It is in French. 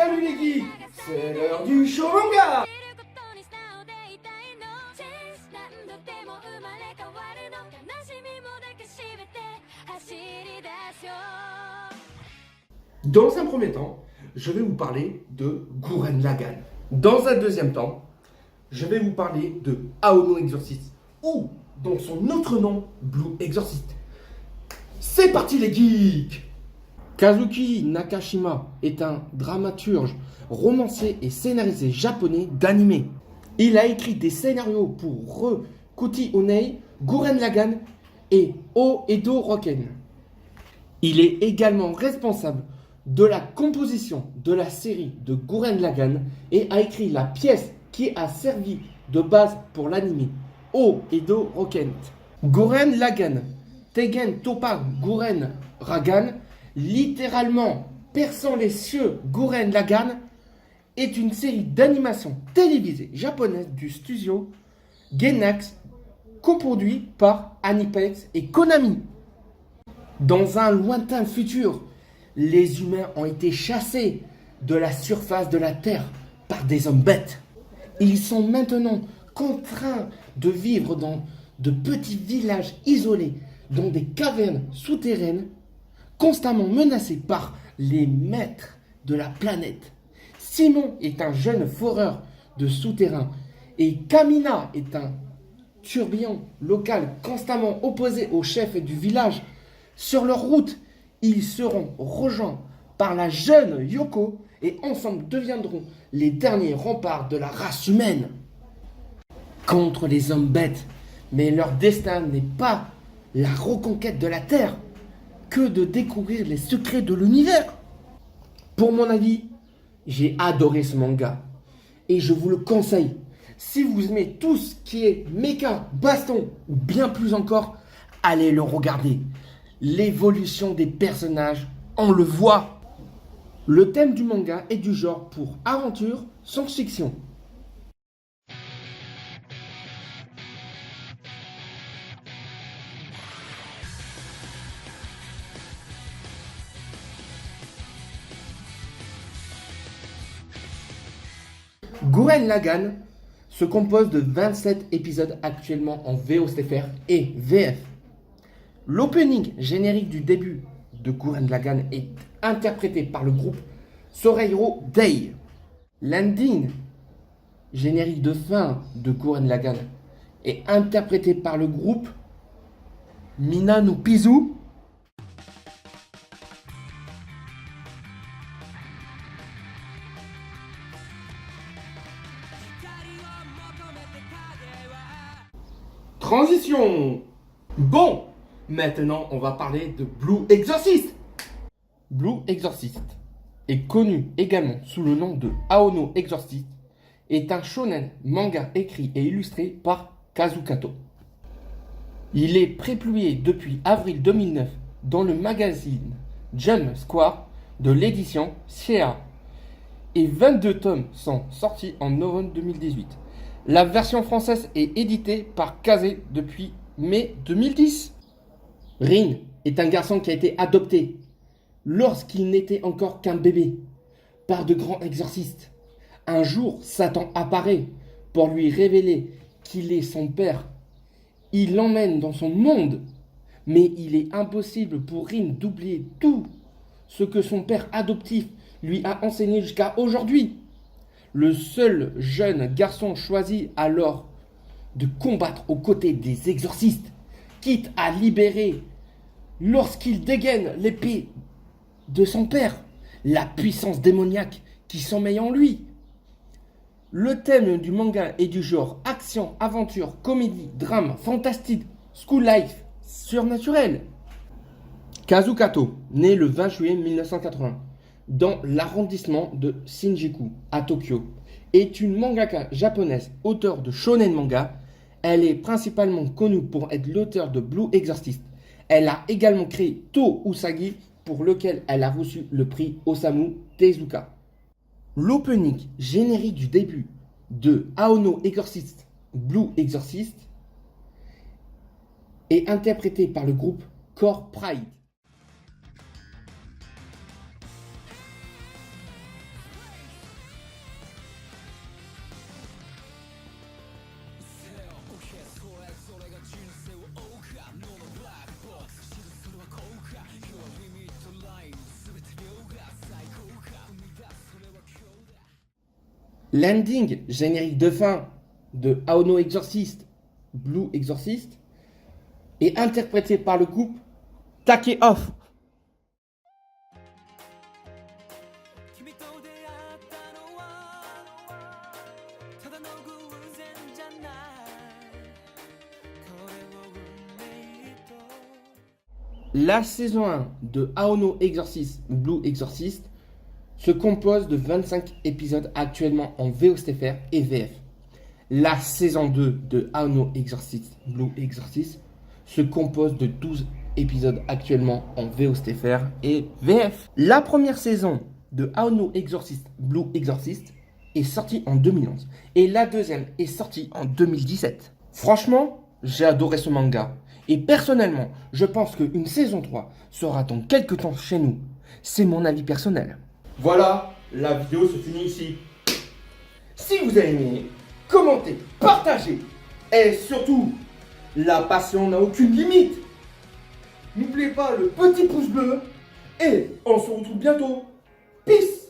Salut les geeks, c'est l'heure du show manga. Dans un premier temps, je vais vous parler de Gurren Lagann. Dans un deuxième temps, je vais vous parler de Aono Exorcist, ou dans son autre nom, Blue Exorcist. C'est parti les geeks! Kazuki Nakashima est un dramaturge, romancier et scénariste japonais d'anime. Il a écrit des scénarios pour Kuti Onei, Gurren Lagann et O Edo Roken. Il est également responsable de la composition de la série de Gurren Lagann et a écrit la pièce qui a servi de base pour l'anime O Edo Roken. Gurren Lagann, Tegen Toppa Gurren Lagann, littéralement perçant les cieux Gurren Lagann, est une série d'animation télévisée japonaise du studio Gainax, coproduit par Aniplex et Konami. Dans un lointain futur, les humains ont été chassés de la surface de la Terre par des hommes bêtes. Ils sont maintenant contraints de vivre dans de petits villages isolés, dans des cavernes souterraines, constamment menacés par les maîtres de la planète. Simon est un jeune foreur de souterrain et Kamina est un tourbillon local constamment opposé au chef du village. Sur leur route, ils seront rejoints par la jeune Yoko et ensemble deviendront les derniers remparts de la race humaine contre les hommes bêtes. Mais leur destin n'est pas la reconquête de la Terre, que de découvrir les secrets de l'univers. Pour mon avis, j'ai adoré ce manga et je vous le conseille. Si vous aimez tout ce qui est mecha, baston ou bien plus encore, allez le regarder. L'évolution des personnages, on le voit. Le thème du manga est du genre pour aventure, science-fiction. Gurren Lagann se compose de 27 épisodes actuellement en VOSTFR et VF. L'opening générique du début de Gurren Lagann est interprété par le groupe Soreiro Day. L'ending générique de fin de Gurren Lagann est interprété par le groupe Mina no Pizu. Transition. Bon, maintenant on va parler de Blue Exorcist. Blue Exorcist est connu également sous le nom de Aono Exorcist, est un shonen manga écrit et illustré par Kazukato. Il est prépublié depuis avril 2009 dans le magazine Jump Square de l'édition Sierra et 22 tomes sont sortis en novembre 2018. La version française est éditée par Kazé depuis mai 2010. Rin est un garçon qui a été adopté lorsqu'il n'était encore qu'un bébé par de grands exorcistes. Un jour, Satan apparaît pour lui révéler qu'il est son père. Il l'emmène dans son monde, mais il est impossible pour Rin d'oublier tout ce que son père adoptif lui a enseigné jusqu'à aujourd'hui. Le seul jeune garçon choisit alors de combattre aux côtés des exorcistes, quitte à libérer, lorsqu'il dégaine l'épée de son père, la puissance démoniaque qui sommeille en lui. Le thème du manga est du genre action, aventure, comédie, drame, fantastique, school life, surnaturel. Kazukato, né le 20 juillet 1980, dans l'arrondissement de Shinjuku, à Tokyo, est une mangaka japonaise, auteure de shonen manga. Elle est principalement connue pour être l'auteur de Blue Exorcist. Elle a également créé To Usagi, pour lequel elle a reçu le prix Osamu Tezuka. L'opening générique du début de Aono Exorcist, Blue Exorcist, est interprété par le groupe Core Pride. L'ending générique de fin de Aono Exorcist, Blue Exorcist, est interprété par le groupe Take Off. La saison 1 de Aono Exorcist, Blue Exorcist, se compose de 25 épisodes actuellement en VOSTFR et VF. La saison 2 de Aono Exorcist, Blue Exorcist, se compose de 12 épisodes actuellement en VOSTFR et VF. La première saison de Aono Exorcist, Blue Exorcist est sortie en 2011 et la deuxième est sortie en 2017. Franchement, j'ai adoré ce manga. Et personnellement, je pense qu'une saison 3 sera dans quelques temps chez nous. C'est mon avis personnel. Voilà, la vidéo se finit ici. Si vous avez aimé, commentez, partagez. Et surtout, la passion n'a aucune limite. N'oubliez pas le petit pouce bleu. Et on se retrouve bientôt. Peace.